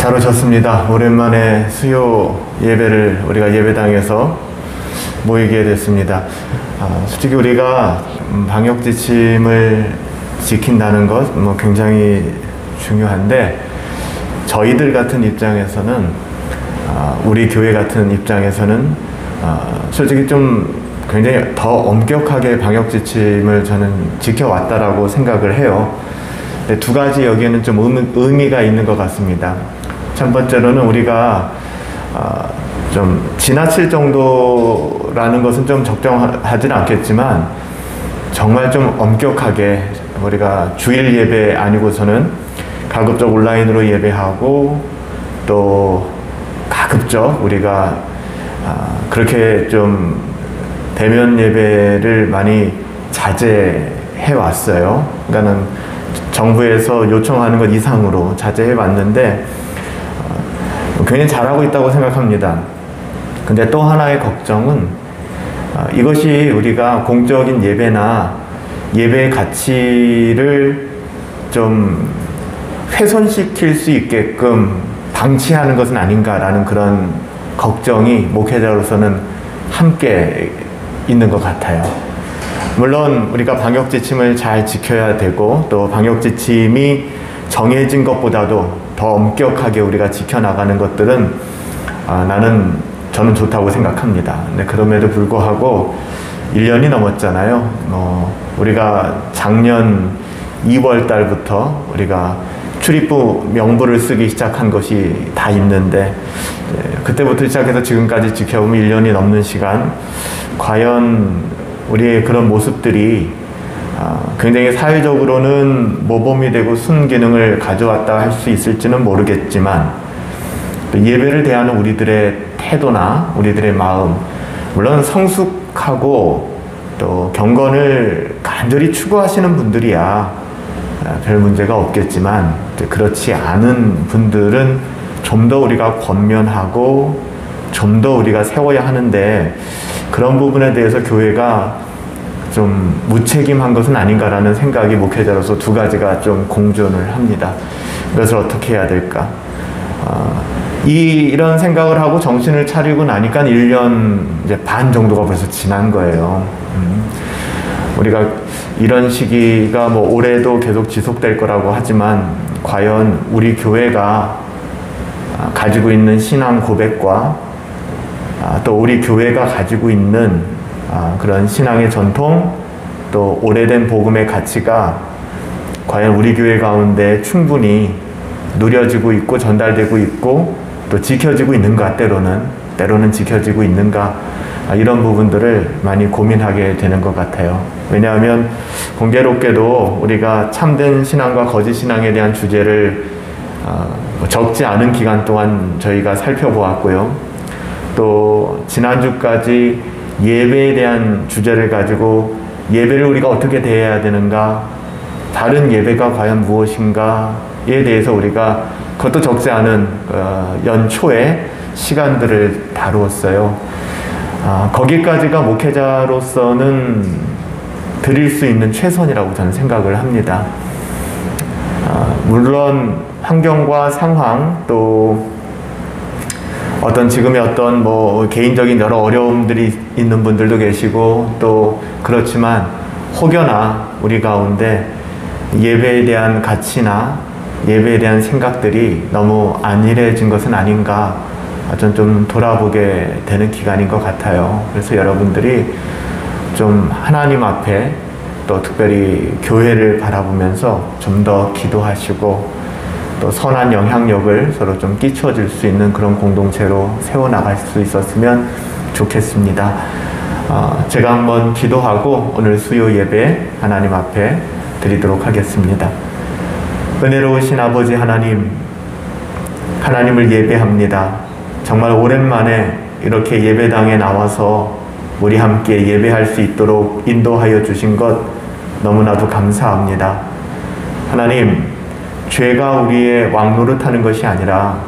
잘 오셨습니다. 오랜만에 수요 예배를 우리가 예배당에서 모이게 됐습니다. 솔직히 우리가 방역 지침을 지킨다는 것 굉장히 중요한데, 저희들 같은 입장에서는, 우리 교회 같은 입장에서는 솔직히 좀 굉장히 더 엄격하게 방역 지침을 저는 지켜왔다라고 생각을 해요. 근데 두 가지 여기에는 좀 의미가 있는 것 같습니다. 첫 번째로는 우리가 좀 지나칠 정도라는 것은 좀 적정하지는 않겠지만, 정말 좀 엄격하게 우리가 주일 예배 아니고서는 가급적 온라인으로 예배하고, 또 가급적 우리가 그렇게 좀 대면 예배를 많이 자제해 왔어요. 그러니까는 정부에서 요청하는 것 이상으로 자제해 왔는데 굉장히 잘하고 있다고 생각합니다. 근데 또 하나의 걱정은 이것이 우리가 공적인 예배나 예배의 가치를 좀 훼손시킬 수 있게끔 방치하는 것은 아닌가라는 그런 걱정이 목회자로서는 함께 있는 것 같아요. 물론 우리가 방역 지침을 잘 지켜야 되고, 또 방역 지침이 정해진 것보다도 더 엄격하게 우리가 지켜나가는 것들은 저는 좋다고 생각합니다. 근데 그럼에도 불구하고 1년이 넘었잖아요. 우리가 작년 2월 달부터 우리가 출입부 명부를 쓰기 시작한 것이 다 있는데, 그때부터 시작해서 지금까지 지켜보면 1년이 넘는 시간, 과연 우리의 그런 모습들이 굉장히 사회적으로는 모범이 되고 순기능을 가져왔다 할 수 있을지는 모르겠지만, 예배를 대하는 우리들의 태도나 우리들의 마음, 물론 성숙하고 또 경건을 간절히 추구하시는 분들이야 별 문제가 없겠지만, 그렇지 않은 분들은 좀 더 우리가 권면하고 좀 더 우리가 세워야 하는데, 그런 부분에 대해서 교회가 좀 무책임한 것은 아닌가라는 생각이 목회자로서 두 가지가 좀 공존을 합니다. 이것을 어떻게 해야 될까? 이런 생각을 하고 정신을 차리고 나니까 1년 이제 반 정도가 벌써 지난 거예요. 우리가 이런 시기가 올해도 계속 지속될 거라고 하지만, 과연 우리 교회가 가지고 있는 신앙 고백과 또 우리 교회가 가지고 있는 그런 신앙의 전통, 또 오래된 복음의 가치가 과연 우리 교회 가운데 충분히 누려지고 있고 전달되고 있고 또 지켜지고 있는가, 때로는 지켜지고 있는가, 이런 부분들을 많이 고민하게 되는 것 같아요. 왜냐하면 공교롭게도 우리가 참된 신앙과 거짓 신앙에 대한 주제를 적지 않은 기간 동안 저희가 살펴보았고요. 또 지난주까지 예배에 대한 주제를 가지고 예배를 우리가 어떻게 대해야 되는가, 다른 예배가 과연 무엇인가에 대해서 우리가 그것도 적지 않은 연초에 시간들을 다루었어요. 거기까지가 목회자로서는 드릴 수 있는 최선이라고 저는 생각을 합니다. 물론 환경과 상황, 또 지금의 개인적인 여러 어려움들이 있는 분들도 계시고, 또 그렇지만 혹여나 우리 가운데 예배에 대한 가치나 예배에 대한 생각들이 너무 안일해진 것은 아닌가, 전 좀 돌아보게 되는 기간인 것 같아요. 그래서 여러분들이 좀 하나님 앞에, 또 특별히 교회를 바라보면서 좀 더 기도하시고, 또 선한 영향력을 서로 좀 끼쳐줄 수 있는 그런 공동체로 세워나갈 수 있었으면 좋겠습니다. 제가 한번 기도하고 오늘 수요 예배 하나님 앞에 드리도록 하겠습니다. 은혜로우신 아버지 하나님, 하나님을 예배합니다. 정말 오랜만에 이렇게 예배당에 나와서 우리 함께 예배할 수 있도록 인도하여 주신 것 너무나도 감사합니다. 하나님, 죄가 우리의 왕노릇하는 것이 아니라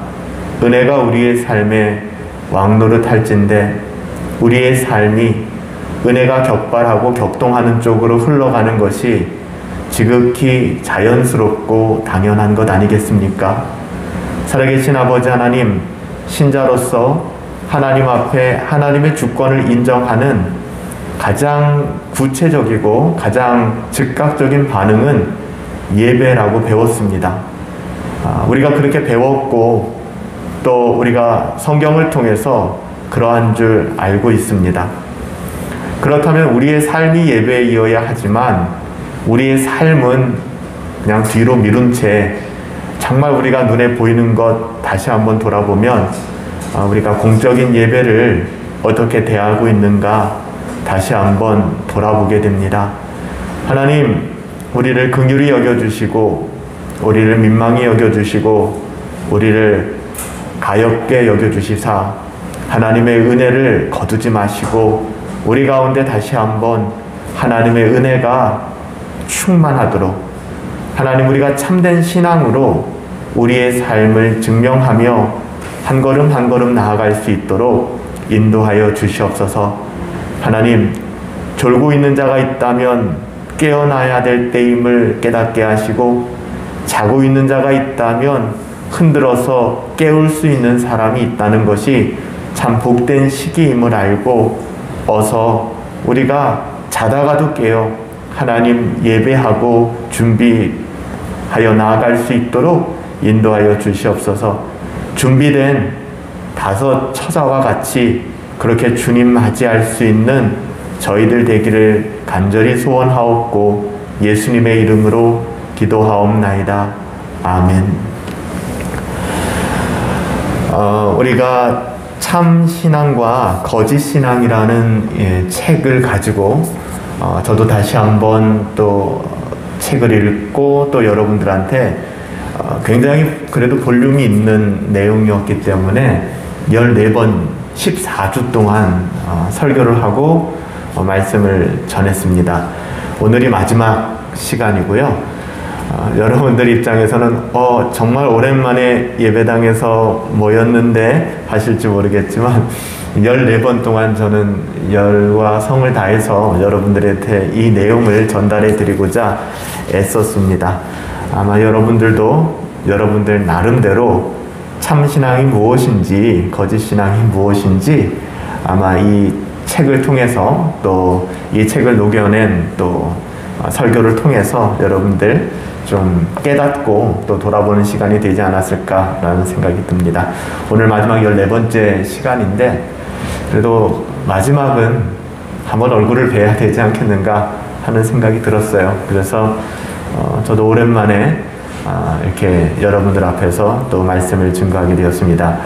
은혜가 우리의 삶에 왕노릇할진데, 우리의 삶이 은혜가 격발하고 격동하는 쪽으로 흘러가는 것이 지극히 자연스럽고 당연한 것 아니겠습니까? 살아계신 아버지 하나님, 신자로서 하나님 앞에 하나님의 주권을 인정하는 가장 구체적이고 가장 즉각적인 반응은 예배라고 배웠습니다. 우리가 그렇게 배웠고 또 우리가 성경을 통해서 그러한 줄 알고 있습니다. 그렇다면 우리의 삶이 예배이어야 하지만 우리의 삶은 그냥 뒤로 미룬 채 정말 우리가 눈에 보이는 것 다시 한번 돌아보면 우리가 공적인 예배를 어떻게 대하고 있는가 다시 한번 돌아보게 됩니다. 하나님, 우리를 긍휼히 여겨주시고 우리를 민망히 여겨주시고 우리를 가엾게 여겨주시사 하나님의 은혜를 거두지 마시고 우리 가운데 다시 한번 하나님의 은혜가 충만하도록 하나님, 우리가 참된 신앙으로 우리의 삶을 증명하며 한 걸음 한 걸음 나아갈 수 있도록 인도하여 주시옵소서. 하나님, 졸고 있는 자가 있다면 깨어나야 될 때임을 깨닫게 하시고 자고 있는 자가 있다면 흔들어서 깨울 수 있는 사람이 있다는 것이 참 복된 시기임을 알고 어서 우리가 자다가도 깨어 하나님 예배하고 준비하여 나아갈 수 있도록 인도하여 주시옵소서. 준비된 5 처자와 같이 그렇게 주님 맞이할 수 있는 저희들 되기를 간절히 소원하옵고 예수님의 이름으로 기도하옵나이다. 아멘. 우리가 참 신앙과 거짓 신앙이라는 책을 가지고 저도 다시 한번 또 책을 읽고 또 여러분들한테 굉장히 그래도 볼륨이 있는 내용이었기 때문에 14번 14주 동안 설교를 하고 말씀을 전했습니다. 오늘이 마지막 시간이고요. 여러분들 입장에서는 정말 오랜만에 예배당에서 모였는데 하실지 모르겠지만 14번 동안 저는 열과 성을 다해서 여러분들한테 이 내용을 전달해 드리고자 애썼습니다. 아마 여러분들도 여러분들 나름대로 참신앙이 무엇인지 거짓신앙이 무엇인지 아마 이 책을 통해서 또 이 책을 녹여낸 또 설교를 통해서 여러분들 좀 깨닫고 또 돌아보는 시간이 되지 않았을까라는 생각이 듭니다. 오늘 마지막 14번째 시간인데 그래도 마지막은 한번 얼굴을 뵈야 되지 않겠는가 하는 생각이 들었어요. 그래서 저도 오랜만에 이렇게 여러분들 앞에서 또 말씀을 증거하게 되었습니다.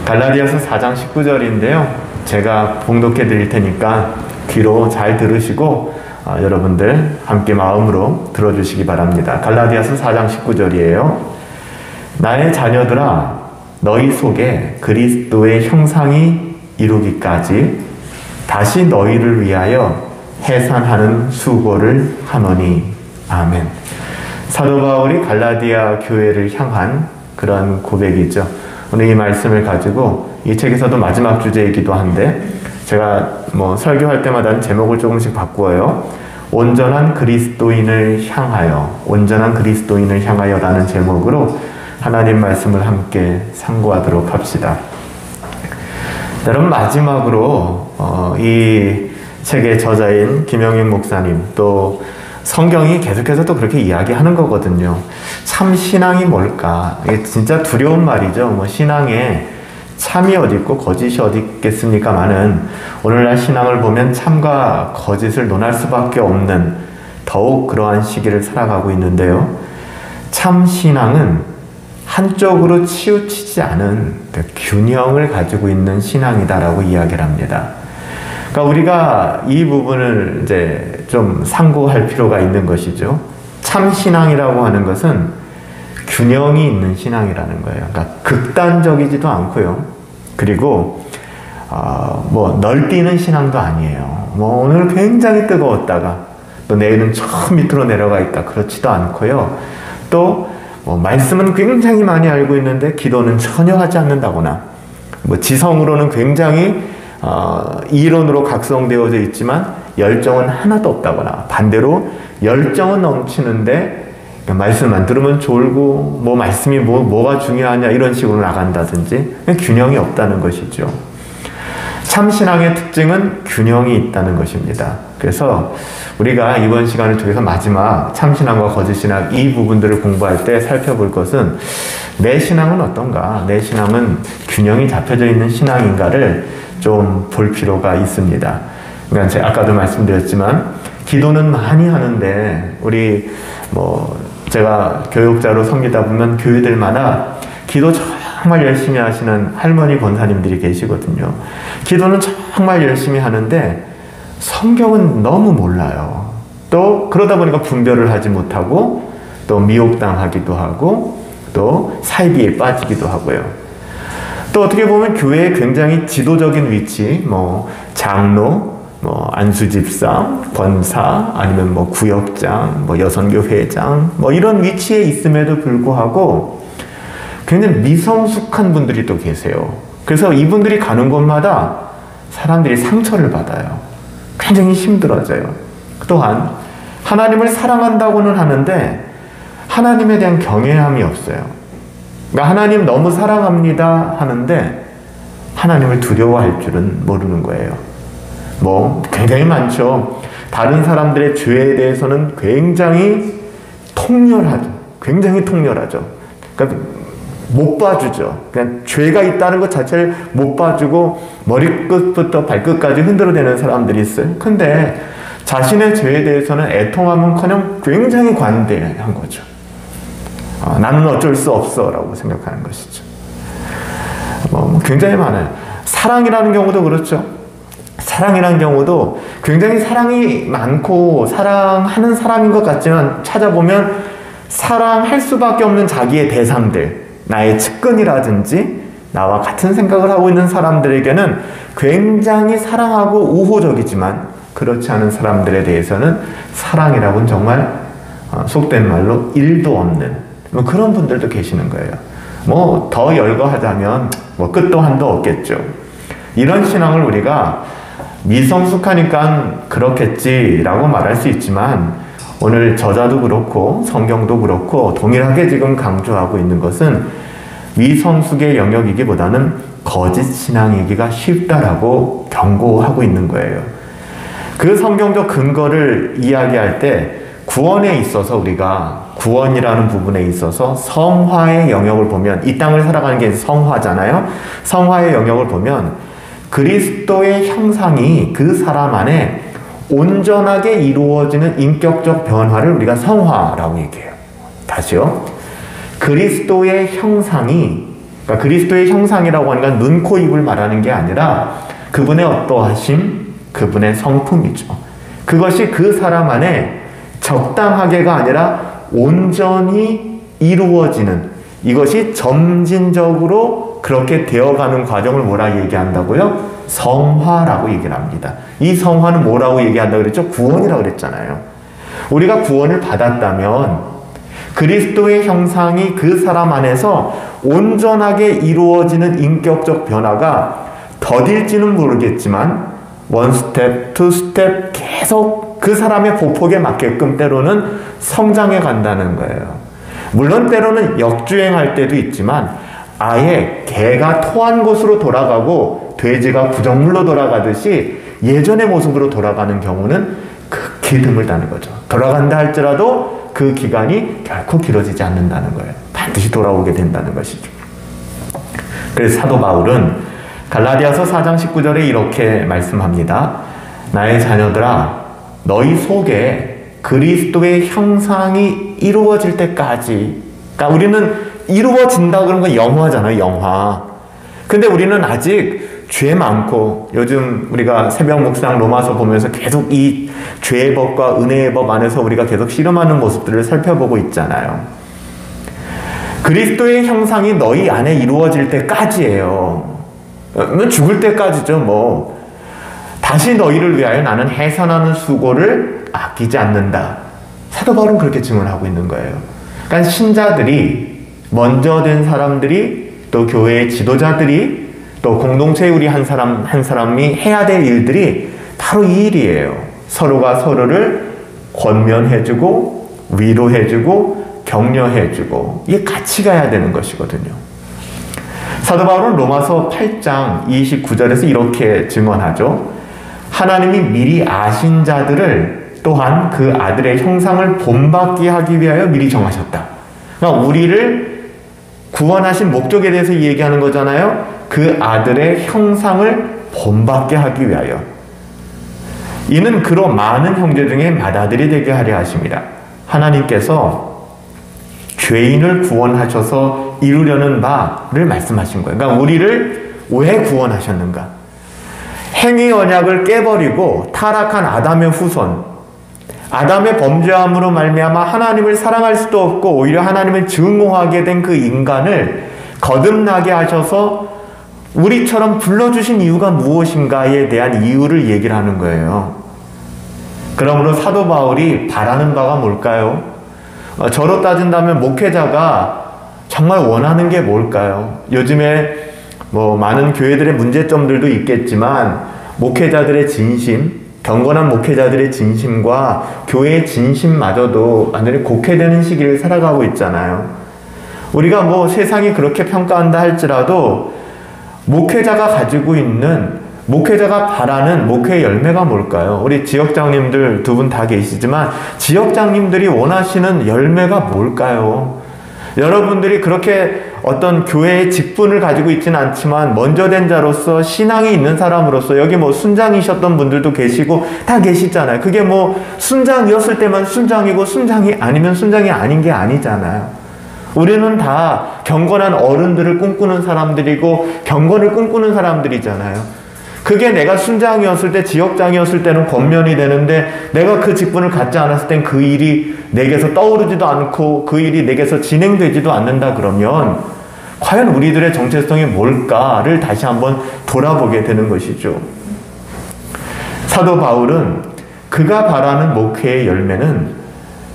갈라디아서 4장 19절인데요. 제가 봉독해 드릴 테니까 귀로 잘 들으시고 여러분들 함께 마음으로 들어주시기 바랍니다. 갈라디아서 4장 19절이에요. 나의 자녀들아, 너희 속에 그리스도의 형상이 이루기까지 다시 너희를 위하여 해산하는 수고를 하노니. 아멘. 사도 바울이 갈라디아 교회를 향한 그런 고백이죠. 오늘 이 말씀을 가지고 이 책에서도 마지막 주제이기도 한데 제가 설교할 때마다 제목을 조금씩 바꾸어요. 온전한 그리스도인을 향하여, 온전한 그리스도인을 향하여라는 제목으로 하나님 말씀을 함께 상고하도록 합시다. 여러분, 마지막으로 이 책의 저자인 김영익 목사님 또 성경이 계속해서 또 그렇게 이야기하는 거거든요. 참 신앙이 뭘까? 이게 진짜 두려운 말이죠. 신앙에 참이 어디 있고 거짓이 어디 있겠습니까마는 오늘날 신앙을 보면 참과 거짓을 논할 수밖에 없는 더욱 그러한 시기를 살아가고 있는데요. 참 신앙은 한쪽으로 치우치지 않은 균형을 가지고 있는 신앙이다라고 이야기를 합니다. 그러니까 우리가 이 부분을 이제 좀 상고할 필요가 있는 것이죠. 참 신앙이라고 하는 것은 균형이 있는 신앙이라는 거예요. 그러니까 극단적이지도 않고요. 그리고 널뛰는 신앙도 아니에요. 오늘 굉장히 뜨거웠다가 또 내일은 저 밑으로 내려가 있다, 그렇지도 않고요. 또 말씀은 굉장히 많이 알고 있는데 기도는 전혀 하지 않는다거나 지성으로는 굉장히 이론으로 각성되어져 있지만 열정은 하나도 없다거나 반대로 열정은 넘치는데 그러니까 말씀만 들으면 졸고 뭐 말씀이 뭐가 중요하냐 이런 식으로 나간다든지 균형이 없다는 것이죠. 참신앙의 특징은 균형이 있다는 것입니다. 그래서 우리가 이번 시간을 통해서 마지막 참신앙과 거짓신앙 이 부분들을 공부할 때 살펴볼 것은 내 신앙은 어떤가? 내 신앙은 균형이 잡혀져 있는 신앙인가를 좀 볼 필요가 있습니다. 그러니까 제가 아까도 말씀드렸지만 기도는 많이 하는데 우리 제가 교육자로 섬기다 보면 교회들마다 기도 정말 열심히 하시는 할머니 권사님들이 계시거든요. 기도는 정말 열심히 하는데 성경은 너무 몰라요. 또 그러다 보니까 분별을 하지 못하고 또 미혹당하기도 하고 또 사이비에 빠지기도 하고요. 또 어떻게 보면 교회의 굉장히 지도적인 위치, 장로, 안수집사, 권사, 아니면 구역장, 여선교 회장, 이런 위치에 있음에도 불구하고 굉장히 미성숙한 분들이 또 계세요. 그래서 이분들이 가는 곳마다 사람들이 상처를 받아요. 굉장히 힘들어져요. 또한 하나님을 사랑한다고는 하는데 하나님에 대한 경외함이 없어요. 그러니까 하나님 너무 사랑합니다 하는데 하나님을 두려워할 줄은 모르는 거예요. 굉장히 많죠. 다른 사람들의 죄에 대해서는 굉장히 통렬하죠. 굉장히 통렬하죠. 그러니까 못 봐주죠. 그냥 죄가 있다는 것 자체를 못 봐주고 머리끝부터 발끝까지 흔들어대는 사람들이 있어요. 근데 자신의 죄에 대해서는 애통함은커녕 굉장히 관대한 거죠. 나는 어쩔 수 없어 라고 생각하는 것이죠. 굉장히 많아요. 사랑이라는 경우도 그렇죠. 사랑이라는 경우도 굉장히 사랑이 많고 사랑하는 사람인 것 같지만 찾아보면 사랑할 수밖에 없는 자기의 대상들, 나의 측근이라든지 나와 같은 생각을 하고 있는 사람들에게는 굉장히 사랑하고 우호적이지만 그렇지 않은 사람들에 대해서는 사랑이라고는 정말 속된 말로 1도 없는 그런 분들도 계시는 거예요. 더 열거하자면 끝도 한도 없겠죠. 이런 신앙을 우리가 미성숙하니까 그렇겠지라고 말할 수 있지만 오늘 저자도 그렇고 성경도 그렇고 동일하게 지금 강조하고 있는 것은 미성숙의 영역이기보다는 거짓 신앙이기가 쉽다라고 경고하고 있는 거예요. 그 성경적 근거를 이야기할 때 구원에 있어서 우리가 구원이라는 부분에 있어서 성화의 영역을 보면 이 땅을 살아가는 게 성화잖아요. 성화의 영역을 보면 그리스도의 형상이 그 사람 안에 온전하게 이루어지는 인격적 변화를 우리가 성화라고 얘기해요. 다시요. 그리스도의 형상이, 그러니까 그리스도의 형상이라고 하니까 눈, 코, 입을 말하는 게 아니라 그분의 어떠하심, 그분의 성품이죠. 그것이 그 사람 안에 적당하게가 아니라 온전히 이루어지는, 이것이 점진적으로 그렇게 되어가는 과정을 뭐라 얘기한다고요? 성화라고 얘기를 합니다. 이 성화는 뭐라고 얘기한다고 그랬죠? 구원이라고 그랬잖아요. 우리가 구원을 받았다면 그리스도의 형상이 그 사람 안에서 온전하게 이루어지는 인격적 변화가 더딜지는 모르겠지만 원 스텝, 투 스텝 계속 그 사람의 보폭에 맞게끔 때로는 성장해 간다는 거예요. 물론 때로는 역주행할 때도 있지만 아예 개가 토한 곳으로 돌아가고 돼지가 구정물로 돌아가듯이 예전의 모습으로 돌아가는 경우는 극히 드물다는 거죠. 돌아간다 할지라도 그 기간이 결코 길어지지 않는다는 거예요. 반드시 돌아오게 된다는 것이죠. 그래서 사도 바울은 갈라디아서 4장 19절에 이렇게 말씀합니다. 나의 자녀들아, 너희 속에 그리스도의 형상이 이루어질 때까지, 그러니까 우리는 이루어진다 그런 건 영화잖아요, 영화. 근데 우리는 아직 죄 많고, 요즘 우리가 새벽 묵상 로마서 보면서 계속 이 죄의 법과 은혜의 법 안에서 우리가 계속 씨름하는 모습들을 살펴보고 있잖아요. 그리스도의 형상이 너희 안에 이루어질 때까지예요. 죽을 때까지죠, 다시 너희를 위하여 나는 해산하는 수고를 아끼지 않는다. 사도 바울은 그렇게 증언하고 있는 거예요. 그러니까 신자들이, 먼저 된 사람들이, 또 교회의 지도자들이, 또 공동체의 우리 한 사람이 해야 될 일들이 바로 이 일이에요. 서로가 서로를 권면해주고 위로해주고 격려해주고 이게 같이 가야 되는 것이거든요. 사도 바울은 로마서 8장 29절에서 이렇게 증언하죠. 하나님이 미리 아신 자들을 또한 그 아들의 형상을 본받게 하기 위하여 미리 정하셨다. 그러니까 우리를 구원하신 목적에 대해서 얘기하는 거잖아요. 그 아들의 형상을 본받게 하기 위하여. 이는 그로 많은 형제 중에 맏아들이 되게 하려 하십니다. 하나님께서 죄인을 구원하셔서 이루려는 바를 말씀하신 거예요. 그러니까 우리를 왜 구원하셨는가? 행위 언약을 깨버리고 타락한 아담의 후손, 아담의 범죄함으로 말미암아 하나님을 사랑할 수도 없고 오히려 하나님을 증오하게 된 그 인간을 거듭나게 하셔서 우리처럼 불러주신 이유가 무엇인가에 대한 이유를 얘기를 하는 거예요. 그러므로 사도 바울이 바라는 바가 뭘까요? 저로 따진다면 목회자가 정말 원하는 게 뭘까요? 요즘에 많은 교회들의 문제점들도 있겠지만 목회자들의 진심, 경건한 목회자들의 진심과 교회의 진심마저도 완전히 곡해되는 시기를 살아가고 있잖아요. 우리가 세상이 그렇게 평가한다 할지라도 목회자가 가지고 있는, 목회자가 바라는 목회의 열매가 뭘까요? 우리 지역장님들 두 분 다 계시지만 지역장님들이 원하시는 열매가 뭘까요? 여러분들이 그렇게 어떤 교회의 직분을 가지고 있지는 않지만 먼저 된 자로서 신앙이 있는 사람으로서 여기 순장이셨던 분들도 계시고 다 계시잖아요. 그게 순장이었을 때만 순장이고 순장이 아니면 순장이 아닌 게 아니잖아요. 우리는 다 경건한 어른들을 꿈꾸는 사람들이고 경건을 꿈꾸는 사람들이잖아요. 그게 내가 순장이었을 때, 지역장이었을 때는 권면이 되는데 내가 그 직분을 갖지 않았을 땐 그 일이 내게서 떠오르지도 않고 그 일이 내게서 진행되지도 않는다 그러면 과연 우리들의 정체성이 뭘까를 다시 한번 돌아보게 되는 것이죠. 사도 바울은 그가 바라는 목회의 열매는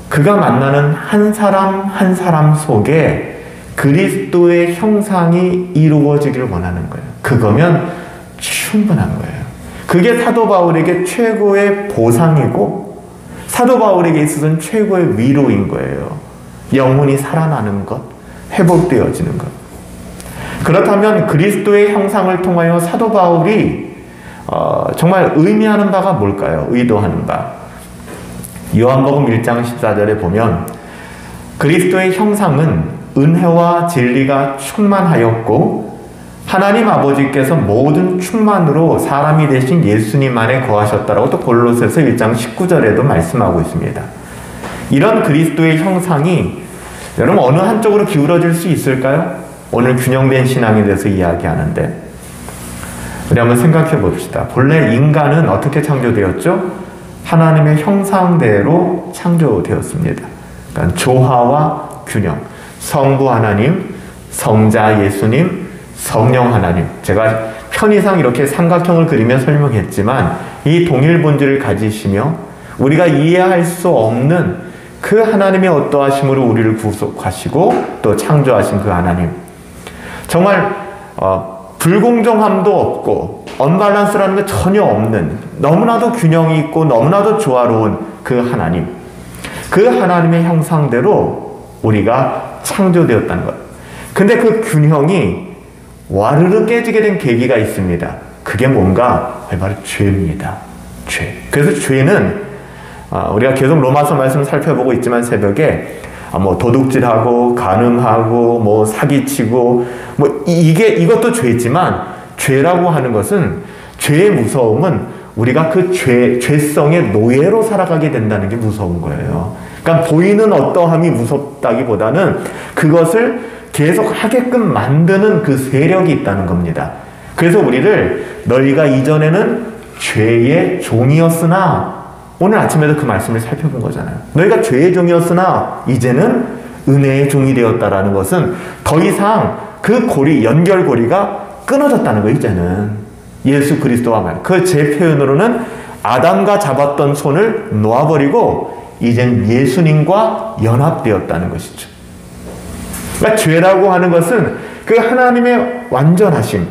그가 만나는 한 사람 한 사람 속에 그리스도의 형상이 이루어지길 원하는 거예요. 그거면 충분한 거예요. 그게 사도 바울에게 최고의 보상이고 사도 바울에게 있어서는 최고의 위로인 거예요. 영혼이 살아나는 것, 회복되어지는 것. 그렇다면 그리스도의 형상을 통하여 사도 바울이 정말 의미하는 바가 뭘까요? 의도하는 바. 요한복음 1장 14절에 보면 그리스도의 형상은 은혜와 진리가 충만하였고 하나님 아버지께서 모든 충만으로 사람이 되신 예수님 안에 거하셨다라고 또 골로새서 1장 19절에도 말씀하고 있습니다. 이런 그리스도의 형상이 여러분 어느 한쪽으로 기울어질 수 있을까요? 오늘 균형된 신앙에 대해서 이야기하는데 우리 한번 생각해 봅시다. 본래 인간은 어떻게 창조되었죠? 하나님의 형상대로 창조되었습니다. 그러니까 조화와 균형, 성부 하나님, 성자 예수님, 성령 하나님. 제가 편의상 이렇게 삼각형을 그리며 설명했지만 이 동일 본질을 가지시며 우리가 이해할 수 없는 그 하나님의 어떠하심으로 우리를 구속하시고 또 창조하신 그 하나님. 정말 불공정함도 없고 언밸런스라는 게 전혀 없는 너무나도 균형이 있고 너무나도 조화로운 그 하나님. 그 하나님의 형상대로 우리가 창조되었다는 것. 근데 그 균형이 와르르 깨지게 된 계기가 있습니다. 그게 뭔가? 바로 죄입니다. 죄. 그래서 죄는 우리가 계속 로마서 말씀을 살펴보고 있지만 새벽에 도둑질하고 간음하고 사기치고 이것도 죄지만 죄라고 하는 것은 죄의 무서움은 우리가 그 죄성의 노예로 살아가게 된다는 게 무서운 거예요. 그러니까 보이는 어떠함이 무섭다기보다는 그것을 계속 하게끔 만드는 그 세력이 있다는 겁니다. 그래서 우리를 너희가 이전에는 죄의 종이었으나 오늘 아침에도 그 말씀을 살펴본 거잖아요. 너희가 죄의 종이었으나 이제는 은혜의 종이 되었다라는 것은 더 이상 그 연결고리가 끊어졌다는 거예요. 이제는 예수 그리스도와 말. 그 제 표현으로는 아담과 잡았던 손을 놓아버리고 이젠 예수님과 연합되었다는 것이죠. 그러니까 죄라고 하는 것은 그 하나님의 완전하심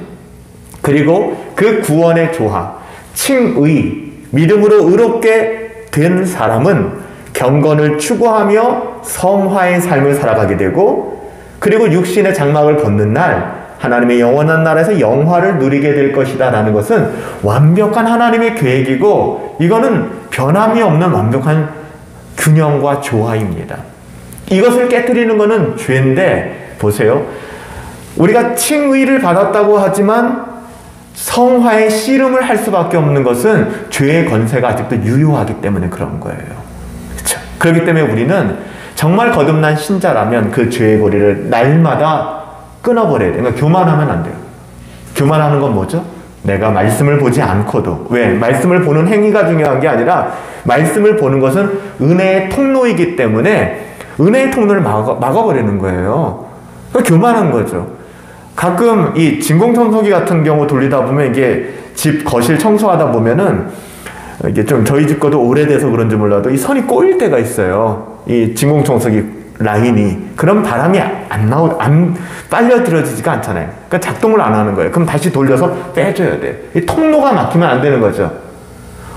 그리고 그 구원의 조화, 칭의, 믿음으로 의롭게 된 사람은 경건을 추구하며 성화의 삶을 살아가게 되고, 그리고 육신의 장막을 벗는 날 하나님의 영원한 나라에서 영화를 누리게 될 것이다 라는 것은 완벽한 하나님의 계획이고, 이거는 변함이 없는 완벽한 균형과 조화입니다. 이것을 깨뜨리는 것은 죄인데, 보세요. 우리가 칭의를 받았다고 하지만 성화의 씨름을 할 수밖에 없는 것은 죄의 권세가 아직도 유효하기 때문에 그런 거예요. 그렇죠? 그렇기 때문에 우리는 정말 거듭난 신자라면 그 죄의 고리를 날마다 끊어버려야 돼요. 그러니까 교만하면 안 돼요. 교만하는 건 뭐죠? 내가 말씀을 보지 않고도. 왜? 말씀을 보는 행위가 중요한 게 아니라 말씀을 보는 것은 은혜의 통로이기 때문에 은혜의 통로를 막아버리는 거예요. 그러니까 교만한 거죠. 가끔 이 진공청소기 같은 경우 돌리다 보면 이게 집 거실 청소하다 보면은 이게 좀 저희 집 거도 오래돼서 그런지 몰라도 이 선이 꼬일 때가 있어요. 이 진공청소기 라인이. 그럼 바람이 안 빨려들어지지가 않잖아요. 그러니까 작동을 안 하는 거예요. 그럼 다시 돌려서 빼줘야 돼. 이 통로가 막히면 안 되는 거죠.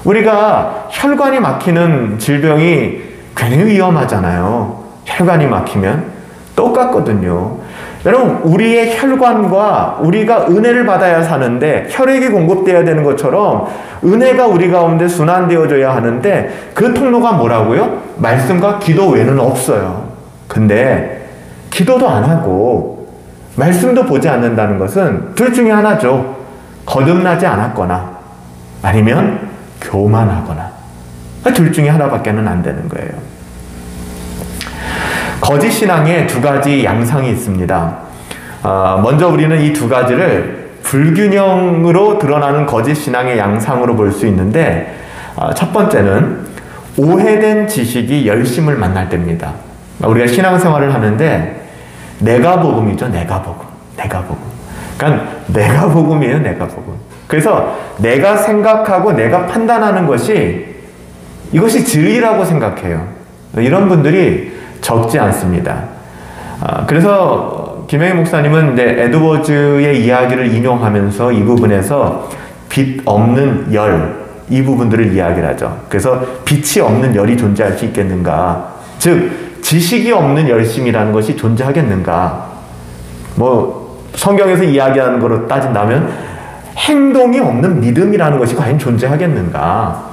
우리가 혈관이 막히는 질병이 굉장히 위험하잖아요. 혈관이 막히면 똑같거든요. 여러분, 우리의 혈관과 우리가 은혜를 받아야 사는데 혈액이 공급되어야 되는 것처럼 은혜가 우리 가운데 순환되어져야 하는데 그 통로가 뭐라고요? 말씀과 기도 외에는 없어요. 근데 기도도 안 하고 말씀도 보지 않는다는 것은 둘 중에 하나죠. 거듭나지 않았거나 아니면 교만하거나. 둘 중에 하나밖에는 안 되는 거예요. 거짓 신앙에 두 가지 양상이 있습니다. 먼저 우리는 이 두 가지를 불균형으로 드러나는 거짓 신앙의 양상으로 볼 수 있는데, 첫 번째는 오해된 지식이 열심을 만날 때입니다. 우리가 신앙생활을 하는데 내가복음이죠. 내가복음. 그러니까 내가복음이에요. 내가복음. 그래서 내가 생각하고 내가 판단하는 이것이 진리라고 생각해요. 이런 분들이 적지 않습니다. 그래서 김영희 목사님은 에드워즈의 이야기를 인용하면서 이 부분에서 빛 없는 열, 이 부분들을 이야기를 하죠. 그래서 빛이 없는 열이 존재할 수 있겠는가? 즉 지식이 없는 열심이라는 것이 존재하겠는가? 성경에서 이야기하는 거로 따진다면 행동이 없는 믿음이라는 것이 과연 존재하겠는가?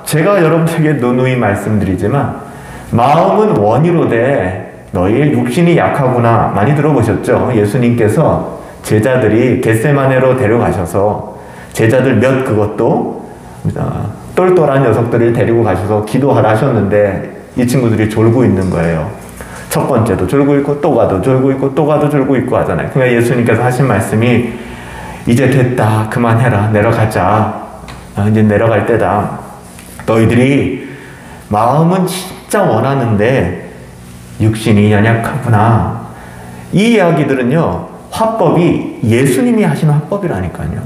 제가 여러분에게 누누이 말씀드리지만 마음은 원이로되 너희의 육신이 약하구나 많이 들어보셨죠? 예수님께서 제자들이 겟세마네로 데려가셔서 제자들 그것도 똘똘한 녀석들을 데리고 가셔서 기도하라 하셨는데 이 친구들이 졸고 있는 거예요. 첫 번째도 졸고 있고 또 가도 졸고 있고 또 가도 졸고 있고 하잖아요. 그러니까 예수님께서 하신 말씀이 이제 됐다. 그만해라. 내려가자. 이제 내려갈 때다. 너희들이 마음은 진짜 원하는데 육신이 연약하구나. 이 이야기들은요, 화법이 예수님이 하시는 화법이라니까요.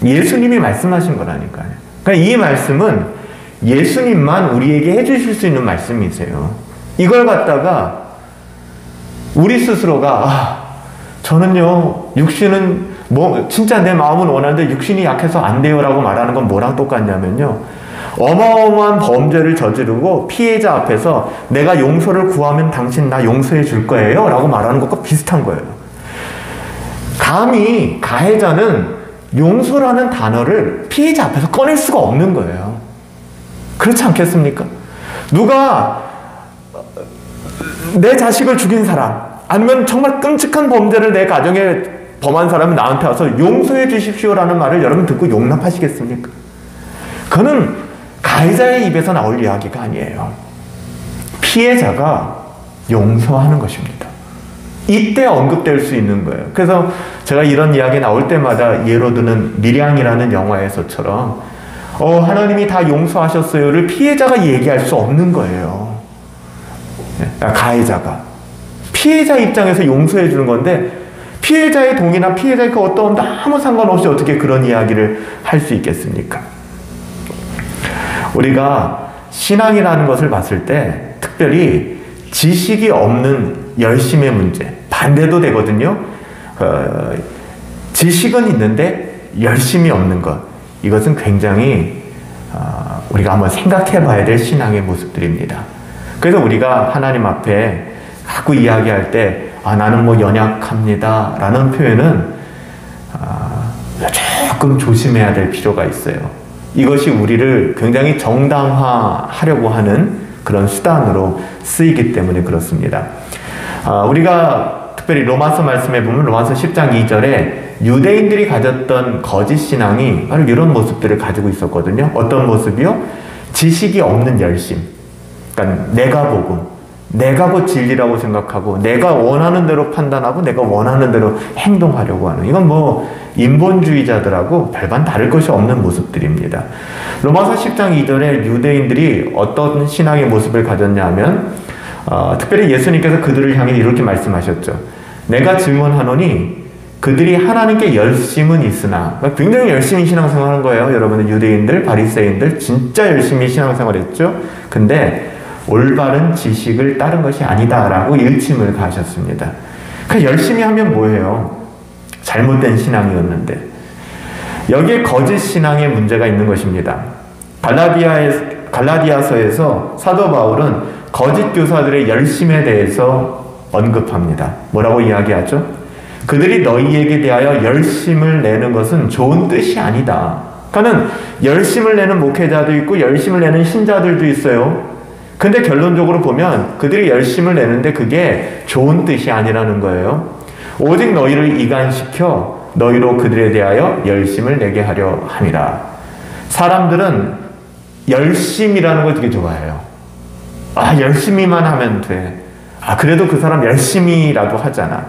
예수님이 말씀하신 거라니까요. 그러니까 이 말씀은 예수님만 우리에게 해주실 수 있는 말씀이세요. 이걸 갖다가 우리 스스로가 저는요 육신은 진짜 내 마음은 원하는데 육신이 약해서 안 돼요 라고 말하는 건 뭐랑 똑같냐면요, 어마어마한 범죄를 저지르고 피해자 앞에서 내가 용서를 구하면 당신 나 용서해 줄 거예요 라고 말하는 것과 비슷한 거예요. 감히 가해자는 용서라는 단어를 피해자 앞에서 꺼낼 수가 없는 거예요. 그렇지 않겠습니까? 누가 내 자식을 죽인 사람, 아니면 정말 끔찍한 범죄를 내 가정에 범한 사람이 나한테 와서 용서해 주십시오라는 말을 여러분 듣고 용납하시겠습니까? 그거는 가해자의 입에서 나올 이야기가 아니에요. 피해자가 용서하는 것입니다. 이때 언급될 수 있는 거예요. 그래서 제가 이런 이야기 나올 때마다 예로 드는 밀양이라는 영화에서처럼 하나님이 다 용서하셨어요를 피해자가 얘기할 수 없는 거예요. 가해자가. 피해자 입장에서 용서해 주는 건데 피해자의 동의나 피해자의 그 어떤 아무 상관없이 어떻게 그런 이야기를 할 수 있겠습니까? 우리가 신앙이라는 것을 봤을 때 특별히 지식이 없는 열심의 문제, 반대도 되거든요. 지식은 있는데 열심이 없는 것, 이것은 굉장히 우리가 한번 생각해 봐야 될 신앙의 모습들입니다. 그래서 우리가 하나님 앞에 자꾸 이야기할 때 나는 뭐 연약합니다 라는 표현은 조금 조심해야 될 필요가 있어요. 이것이 우리를 굉장히 정당화하려고 하는 그런 수단으로 쓰이기 때문에 그렇습니다. 우리가 특별히 로마서 말씀에 보면 로마서 10장 2절에 유대인들이 가졌던 거짓 신앙이 바로 이런 모습들을 가지고 있었거든요. 어떤 모습이요? 지식이 없는 열심. 그러니까 내가 보고 내가 곧 진리라고 생각하고 내가 원하는 대로 판단하고 내가 원하는 대로 행동하려고 하는, 이건 뭐 인본주의자들하고 별반 다를 것이 없는 모습들입니다. 로마서 10장 2절에 유대인들이 어떤 신앙의 모습을 가졌냐면 특별히 예수님께서 그들을 향해 이렇게 말씀하셨죠. 내가 질문하노니 그들이 하나님께 열심은 있으나, 굉장히 열심히 신앙생활한 거예요. 여러분들 유대인들, 바리새인들 진짜 열심히 신앙생활했죠. 근데 올바른 지식을 따른 것이 아니다라고 일침을 가하셨습니다. 그러니까 열심히 하면 뭐예요? 잘못된 신앙이었는데, 여기에 거짓 신앙의 문제가 있는 것입니다. 갈라디아서에서 사도 바울은 거짓 교사들의 열심에 대해서 언급합니다. 뭐라고 이야기하죠? 그들이 너희에게 대하여 열심을 내는 것은 좋은 뜻이 아니다. 그러니까 열심을 내는 목회자도 있고 열심을 내는 신자들도 있어요. 근데 결론적으로 보면 그들이 열심을 내는데 그게 좋은 뜻이 아니라는 거예요. 오직 너희를 이간시켜 너희로 그들에 대하여 열심을 내게 하려 함이라. 사람들은 열심이라는 걸 되게 좋아해요. 열심히만 하면 돼. 그래도 그 사람 열심히라도 하잖아.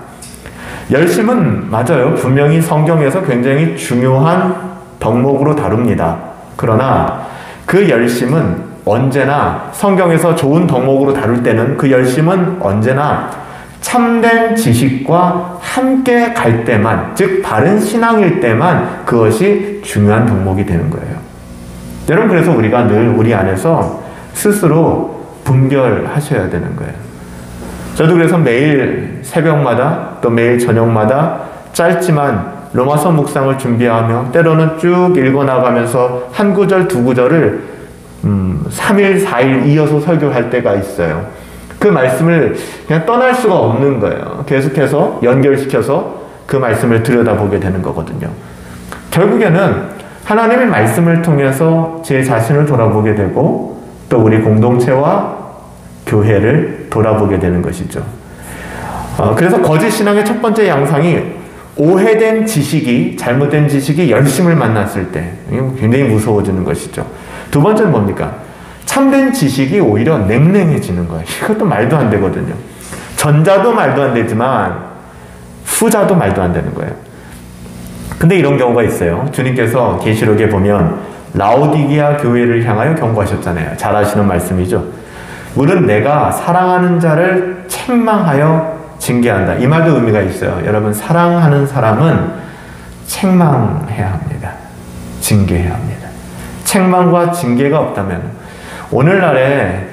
열심은 맞아요. 분명히 성경에서 굉장히 중요한 덕목으로 다룹니다. 그러나 그 열심은 언제나 성경에서 좋은 덕목으로 다룰 때는 그 열심은 언제나 참된 지식과 함께 갈 때만, 즉 바른 신앙일 때만 그것이 중요한 덕목이 되는 거예요. 여러분, 그래서 우리가 늘 우리 안에서 스스로 분별하셔야 되는 거예요. 저도 그래서 매일 새벽마다 또 매일 저녁마다 짧지만 로마서 묵상을 준비하며 때로는 쭉 읽어나가면서 한 구절 두 구절을 3일 4일 이어서 설교할 때가 있어요. 그 말씀을 그냥 떠날 수가 없는 거예요. 계속해서 연결시켜서 그 말씀을 들여다보게 되는 거거든요. 결국에는 하나님의 말씀을 통해서 제 자신을 돌아보게 되고 또 우리 공동체와 교회를 돌아보게 되는 것이죠. 그래서 거짓 신앙의 첫 번째 양상이 오해된 지식이, 잘못된 지식이 열심을 만났을 때 굉장히 무서워지는 것이죠. 두 번째는 뭡니까? 참된 지식이 오히려 냉랭해지는 거예요. 이것도 말도 안 되거든요. 전자도 말도 안 되지만 후자도 말도 안 되는 거예요. 근데 이런 경우가 있어요. 주님께서 계시록에 보면 라오디게아 교회를 향하여 경고하셨잖아요. 잘 아시는 말씀이죠. 물은 내가 사랑하는 자를 책망하여 징계한다. 이 말도 의미가 있어요. 여러분, 사랑하는 사람은 책망해야 합니다. 징계해야 합니다. 책망과 징계가 없다면, 오늘날에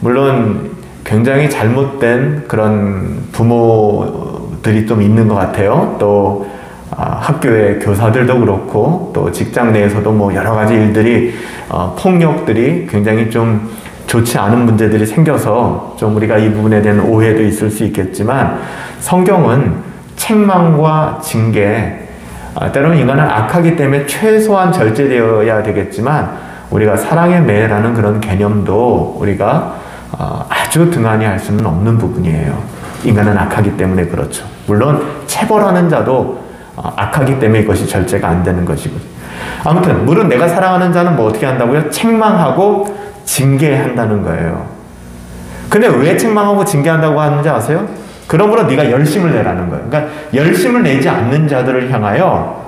물론 굉장히 잘못된 그런 부모들이 좀 있는 것 같아요. 또 학교의 교사들도 그렇고 또 직장 내에서도 뭐 여러 가지 일들이 폭력들이 굉장히 좀 좋지 않은 문제들이 생겨서 좀 우리가 이 부분에 대한 오해도 있을 수 있겠지만, 성경은 책망과 징계, 때로는 인간은 악하기 때문에 최소한 절제되어야 되겠지만 우리가 사랑의 매라는 그런 개념도 우리가 아주 등한히 할 수는 없는 부분이에요. 인간은 악하기 때문에 그렇죠. 물론 체벌하는 자도 악하기 때문에 이것이 절제가 안 되는 것이고, 아무튼 물은 내가 사랑하는 자는 뭐 어떻게 한다고요? 책망하고 징계한다는 거예요. 근데 왜 책망하고 징계한다고 하는지 아세요? 그러므로 네가 열심을 내라는 거예요. 그러니까 열심을 내지 않는 자들을 향하여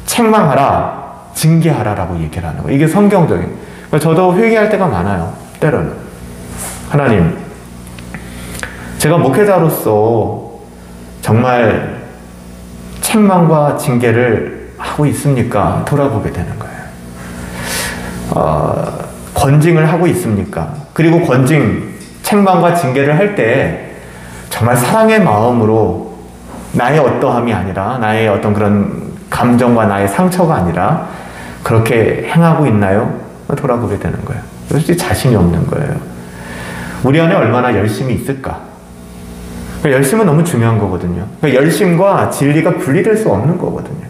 책망하라, 징계하라라고 얘기를 하는 거예요. 이게 성경적인. 그러니까 저도 회개할 때가 많아요. 때로는. 하나님, 제가 목회자로서 정말 책망과 징계를 하고 있습니까? 돌아보게 되는 거예요. 권징을 하고 있습니까? 그리고 권징, 책망과 징계를 할 때 정말 사랑의 마음으로 나의 어떠함이 아니라, 나의 어떤 그런 감정과 나의 상처가 아니라 그렇게 행하고 있나요? 돌아보게 되는 거예요. 솔직히 자신이 없는 거예요. 우리 안에 얼마나 열심이 있을까? 열심은 너무 중요한 거거든요. 열심과 진리가 분리될 수 없는 거거든요.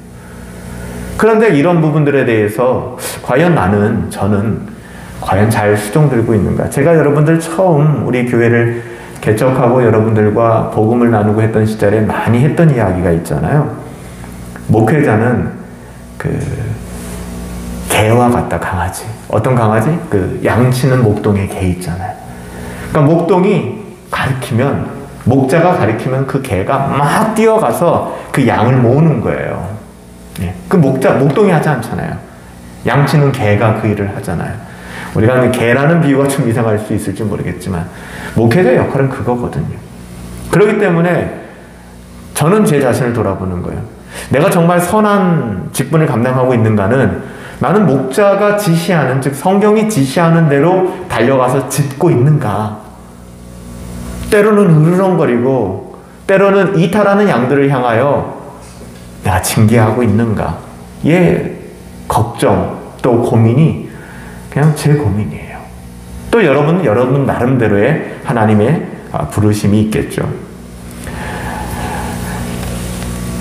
그런데 이런 부분들에 대해서 과연 저는 과연 잘 수종들고 있는가? 제가 여러분들 처음 우리 교회를 개척하고 여러분들과 복음을 나누고 했던 시절에 많이 했던 이야기가 있잖아요. 목회자는 개와 같다, 강아지. 어떤 강아지? 양치는 목동의 개 있잖아요. 그러니까 목자가 가리키면 그 개가 막 뛰어가서 그 양을 모으는 거예요. 목동이 하지 않잖아요. 양치는 개가 그 일을 하잖아요. 우리가 개라는 비유가 좀 이상할 수 있을지 모르겠지만, 목회자의 역할은 그거거든요. 그렇기 때문에 저는 제 자신을 돌아보는 거예요. 내가 정말 선한 직분을 감당하고 있는가는 나는 목자가 지시하는, 즉 성경이 지시하는 대로 달려가서 짚고 있는가? 때로는 으르렁거리고 때로는 이탈하는 양들을 향하여 내가 징계하고 있는가? 걱정 또 고민이 그냥 제 고민이에요. 또 여러분 나름대로의 하나님의 부르심이 있겠죠.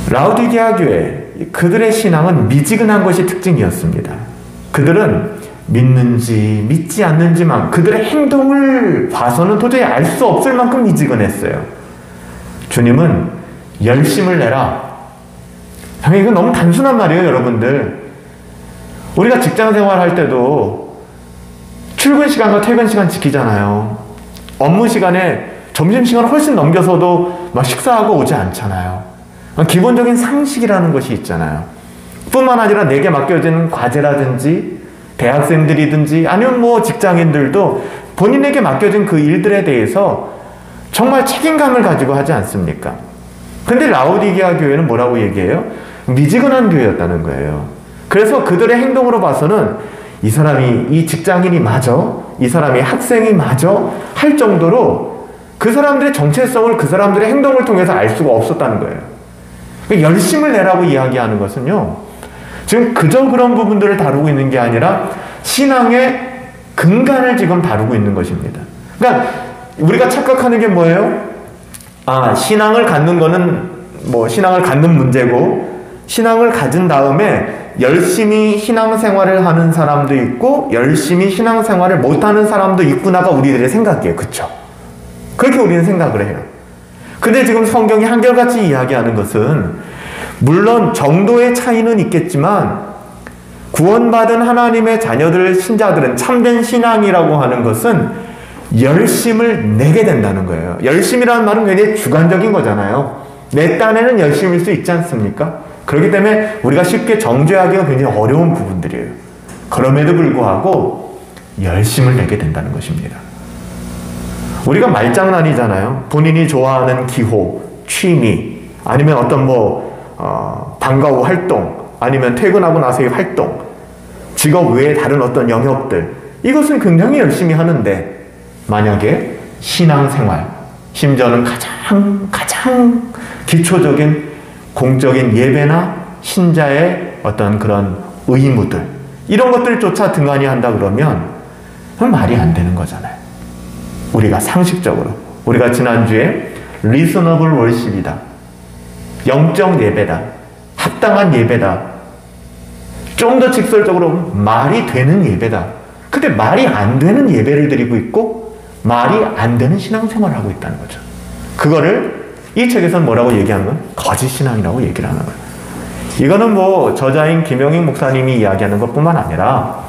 라오디게아 교회, 그들의 신앙은 미지근한 것이 특징이었습니다. 그들은 믿는지 믿지 않는지만 그들의 행동을 봐서는 도저히 알 수 없을 만큼 미지근했어요. 주님은 열심을 내라. 이건 너무 단순한 말이에요, 여러분들. 우리가 직장 생활할 때도 출근 시간과 퇴근 시간 지키잖아요. 업무 시간에 점심시간을 훨씬 넘겨서도 막 식사하고 오지 않잖아요. 기본적인 상식이라는 것이 있잖아요. 뿐만 아니라 내게 맡겨진 과제라든지 대학생들이든지 아니면 직장인들도 본인에게 맡겨진 그 일들에 대해서 정말 책임감을 가지고 하지 않습니까? 근데 라오디게아 교회는 뭐라고 얘기해요? 미지근한 교회였다는 거예요. 그래서 그들의 행동으로 봐서는 이 직장인이 맞아? 이 사람이 학생이 맞아? 할 정도로 그 사람들의 정체성을 그 사람들의 행동을 통해서 알 수가 없었다는 거예요. 열심을 내라고 이야기하는 것은요, 지금 그저 그런 부분들을 다루고 있는 게 아니라 신앙의 근간을 지금 다루고 있는 것입니다. 그러니까 우리가 착각하는 게 뭐예요? 신앙을 갖는 거는 신앙을 갖는 문제고, 신앙을 가진 다음에 열심히 신앙생활을 하는 사람도 있고 열심히 신앙생활을 못하는 사람도 있구나가 우리들의 생각이에요. 그쵸? 그렇게 우리는 생각을 해요. 근데 지금 성경이 한결같이 이야기하는 것은, 물론 정도의 차이는 있겠지만 구원받은 하나님의 자녀들, 신자들은 참된 신앙이라고 하는 것은 열심을 내게 된다는 거예요. 열심이라는 말은 굉장히 주관적인 거잖아요. 내 딴에는 열심일 수 있지 않습니까? 그렇기 때문에 우리가 쉽게 정죄하기가 굉장히 어려운 부분들이에요. 그럼에도 불구하고 열심을 내게 된다는 것입니다. 우리가 말장난이잖아요. 본인이 좋아하는 기호, 취미, 아니면 어떤 방과 후 활동, 아니면 퇴근하고 나서의 활동, 직업 외에 다른 어떤 영역들, 이것은 굉장히 열심히 하는데, 만약에 신앙생활, 심지어는 가장 기초적인 공적인 예배나 신자의 어떤 그런 의무들, 이런 것들조차 등한히 한다 그러면 말이 안 되는 거잖아요. 우리가 상식적으로, 우리가 지난주에 reasonable worship이다, 영적 예배다, 합당한 예배다, 좀 더 직설적으로 말이 되는 예배다. 근데 말이 안 되는 예배를 드리고 있고 말이 안 되는 신앙생활을 하고 있다는 거죠. 그거를 이 책에서는 뭐라고 얘기하는 건 거짓 신앙이라고 얘기를 하는 거예요. 이거는 저자인 김영익 목사님이 이야기하는 것뿐만 아니라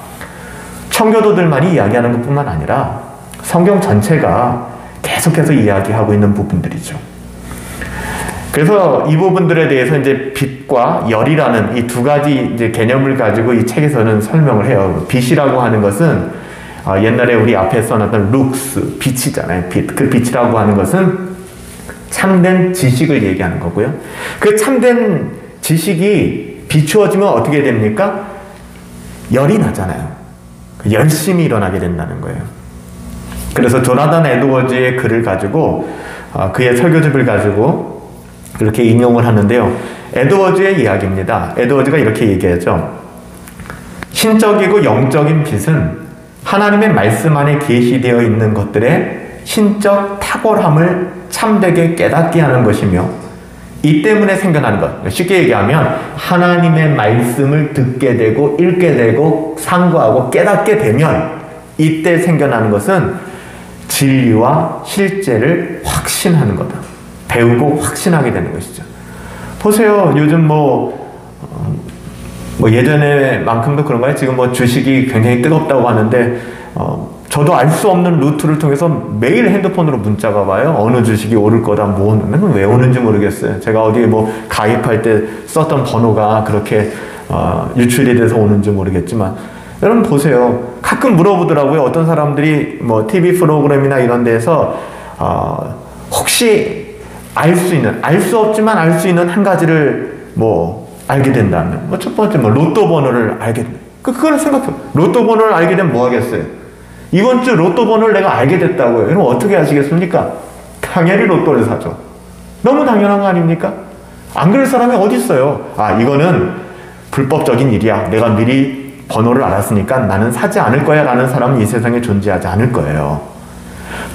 청교도들만이 이야기하는 것뿐만 아니라 성경 전체가 계속해서 이야기하고 있는 부분들이죠. 그래서 이 부분들에 대해서 이제 빛과 열이라는 이 두 가지 이제 개념을 가지고 이 책에서는 설명을 해요. 빛이라고 하는 것은 옛날에 우리 앞에 써놨던 룩스, 빛이잖아요. 빛. 그 빛이라고 하는 것은 참된 지식을 얘기하는 거고요. 그 참된 지식이 비추어지면 어떻게 됩니까? 열이 나잖아요. 열심히 일어나게 된다는 거예요. 그래서 조나단 에드워즈의 글을 가지고 그의 설교집을 가지고 그렇게 인용을 하는데요. 에드워즈의 이야기입니다. 에드워즈가 이렇게 얘기하죠. 신적이고 영적인 빛은 하나님의 말씀 안에 계시되어 있는 것들의 신적 탁월함을 참되게 깨닫게 하는 것이며, 이 때문에 생겨나는 것, 쉽게 얘기하면 하나님의 말씀을 듣게 되고 읽게 되고 상고하고 깨닫게 되면 이때 생겨나는 것은 진리와 실제를 확신하는 거다. 배우고 확신하게 되는 것이죠. 보세요. 요즘 예전에만큼도 그런가요? 지금 주식이 굉장히 뜨겁다고 하는데, 저도 알 수 없는 루트를 통해서 매일 핸드폰으로 문자가 와요. 어느 주식이 오를 거다, 왜 오는지 모르겠어요. 제가 어디에 가입할 때 썼던 번호가 그렇게, 유출이 돼서 오는지 모르겠지만, 여러분 보세요. 가끔 물어보더라고요. 어떤 사람들이 TV 프로그램이나 이런 데서, 혹시 알 수 없지만 알 수 있는 한 가지를 알게 된다면, 첫 번째 로또 번호를 알게 된다. 그걸 생각해. 로또 번호를 알게 되면 뭐 하겠어요? 이번 주 로또 번호를 내가 알게 됐다고요. 여러분 어떻게 하시겠습니까? 당연히 로또를 사죠. 너무 당연한 거 아닙니까? 안 그럴 사람이 어디 있어요? 이거는 불법적인 일이야. 내가 미리 번호를 알았으니까 나는 사지 않을 거야 라는 사람은 이 세상에 존재하지 않을 거예요.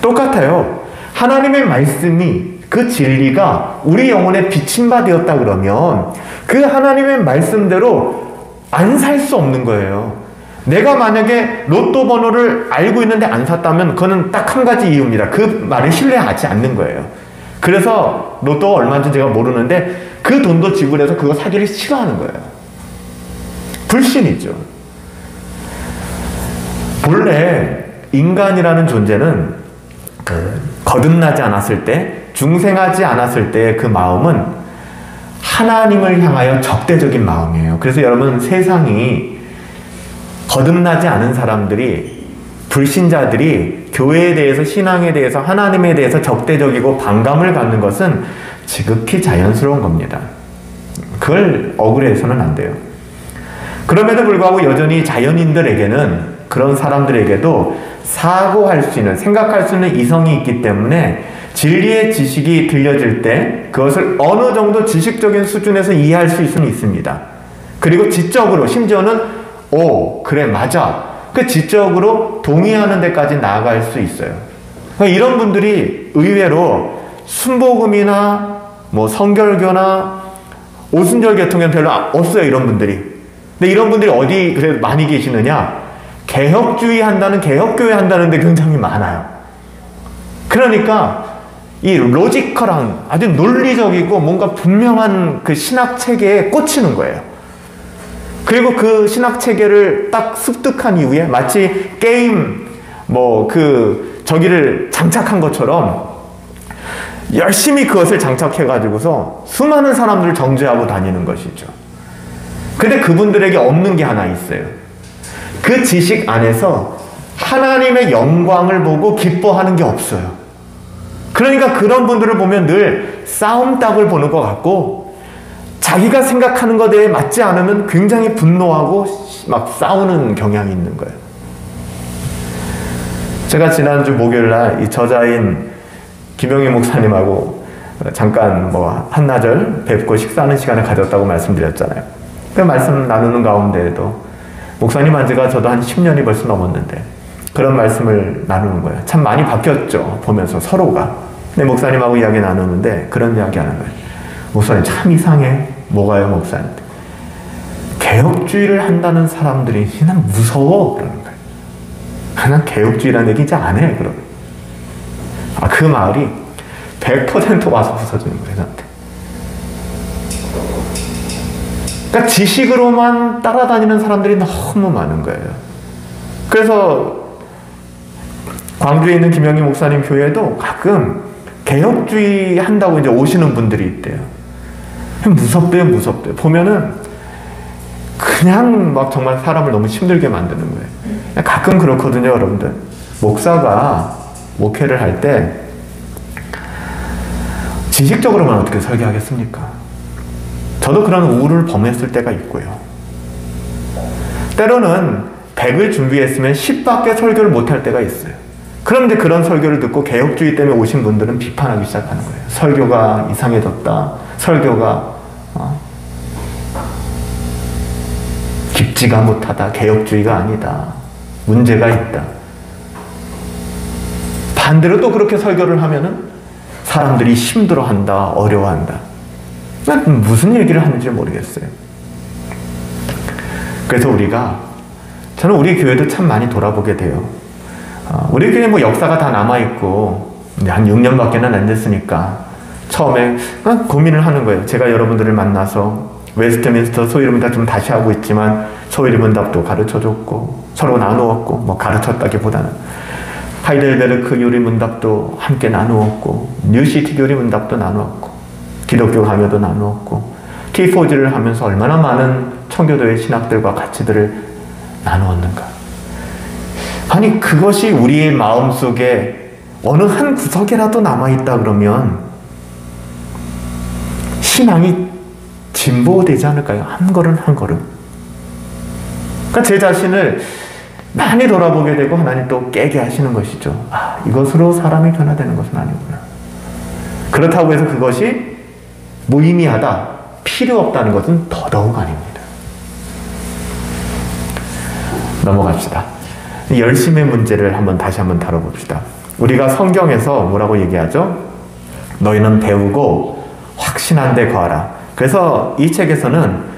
똑같아요. 하나님의 말씀이, 그 진리가 우리 영혼에 비친 바 되었다 그러면 그 하나님의 말씀대로 안 살 수 없는 거예요. 내가 만약에 로또 번호를 알고 있는데 안 샀다면 그거는 딱 한 가지 이유입니다. 그 말을 신뢰하지 않는 거예요. 그래서 로또가 얼마인지 제가 모르는데 그 돈도 지불해서 그거 사기를 싫어하는 거예요. 불신이죠. 본래 인간이라는 존재는 거듭나지 않았을 때, 중생하지 않았을 때 그 마음은 하나님을 향하여 적대적인 마음이에요. 그래서 여러분, 세상이 거듭나지 않은 사람들이, 불신자들이 교회에 대해서, 신앙에 대해서, 하나님에 대해서 적대적이고 반감을 갖는 것은 지극히 자연스러운 겁니다. 그걸 억울해서는 안 돼요. 그럼에도 불구하고 여전히 자연인들에게는, 그런 사람들에게도 사고할 수 있는, 생각할 수 있는 이성이 있기 때문에 진리의 지식이 들려질 때 그것을 어느 정도 지식적인 수준에서 이해할 수 있습니다. 그리고 지적으로, 심지어는 그래, 맞아. 그 지적으로 동의하는 데까지 나아갈 수 있어요. 그러니까 이런 분들이 의외로 순복음이나 성결교나 오순절 계통에는 별로 없어요, 이런 분들이. 근데 이런 분들이 어디 그래도 많이 계시느냐? 개혁주의 한다는, 개혁교회 한다는데 굉장히 많아요. 그러니까 이 로지컬한, 아주 논리적이고 뭔가 분명한 그 신학체계에 꽂히는 거예요. 그리고 그 신학체계를 딱 습득한 이후에 마치 게임 저기를 장착한 것처럼 열심히 그것을 장착해가지고서 수많은 사람들을 정죄하고 다니는 것이죠. 근데 그분들에게 없는 게 하나 있어요. 그 지식 안에서 하나님의 영광을 보고 기뻐하는 게 없어요. 그러니까 그런 분들을 보면 늘 싸움닭을 보는 것 같고, 자기가 생각하는 것에 맞지 않으면 굉장히 분노하고 막 싸우는 경향이 있는 거예요. 제가 지난주 목요일날 이 저자인 김영희 목사님하고 잠깐 한나절 뵙고 식사하는 시간을 가졌다고 말씀드렸잖아요. 그 말씀 나누는 가운데에도 목사님 한 지가 저도 한 10년이 벌써 넘었는데 그런 말씀을 나누는 거예요. 참 많이 바뀌었죠, 보면서 서로가. 근데 목사님하고 이야기 나누는데 그런 이야기 하는 거예요. 목사님 참 이상해. 뭐가요, 목사님? 개혁주의를 한다는 사람들이 난 무서워 그러는 거예요. 난 개혁주의라는 얘기 이제 안 해 그러면. 그 말이 100% 와서 부서지는 거예요, 저한테. 그러니까 지식으로만 따라다니는 사람들이 너무 많은 거예요. 그래서 광주에 있는 김영희 목사님 교회도 가끔 개혁주의 한다고 이제 오시는 분들이 있대요. 무섭대요, 무섭대요. 보면은 그냥 막 정말 사람을 너무 힘들게 만드는 거예요. 가끔 그렇거든요, 여러분들. 목사가 목회를 할 때 지식적으로만 어떻게 설계하겠습니까? 저도 그런 우울을 범했을 때가 있고요. 때로는 100을 준비했으면 10밖에 설교를 못할 때가 있어요. 그런데 그런 설교를 듣고 개혁주의 때문에 오신 분들은 비판하기 시작하는 거예요. 설교가 이상해졌다. 설교가 깊지가 못하다. 개혁주의가 아니다. 문제가 있다. 반대로 또 그렇게 설교를 하면은 사람들이 힘들어한다, 어려워한다. 무슨 얘기를 하는지 모르겠어요. 그래서 저는 우리 교회도 참 많이 돌아보게 돼요. 우리 교회 뭐 역사가 다 남아있고, 한 6년밖에는 안 됐으니까, 처음에 고민을 하는 거예요. 제가 여러분들을 만나서, 웨스트민스터 소위문답 좀 다시 하고 있지만, 소위문답도 가르쳐줬고, 서로 나누었고, 뭐 가르쳤다기보다는, 하이델베르크 요리문답도 함께 나누었고, 뉴시티 요리문답도 나누었고, 기독교 강요도 나누었고, T4G를 하면서 얼마나 많은 청교도의 신학들과 가치들을 나누었는가. 아니, 그것이 우리의 마음속에 어느 한 구석에라도 남아있다 그러면 신앙이 진보되지 않을까요? 한 걸음 한 걸음. 그러니까 제 자신을 많이 돌아보게 되고 하나님 또 깨게 하시는 것이죠. 이것으로 사람이 변화되는 것은 아니구나. 그렇다고 해서 그것이 무의미하다, 필요 없다는 것은 더더욱 아닙니다. 넘어갑시다. 열심의 문제를 다시 한번 다뤄봅시다. 우리가 성경에서 뭐라고 얘기하죠? 너희는 배우고 확신한 데 거하라. 그래서 이 책에서는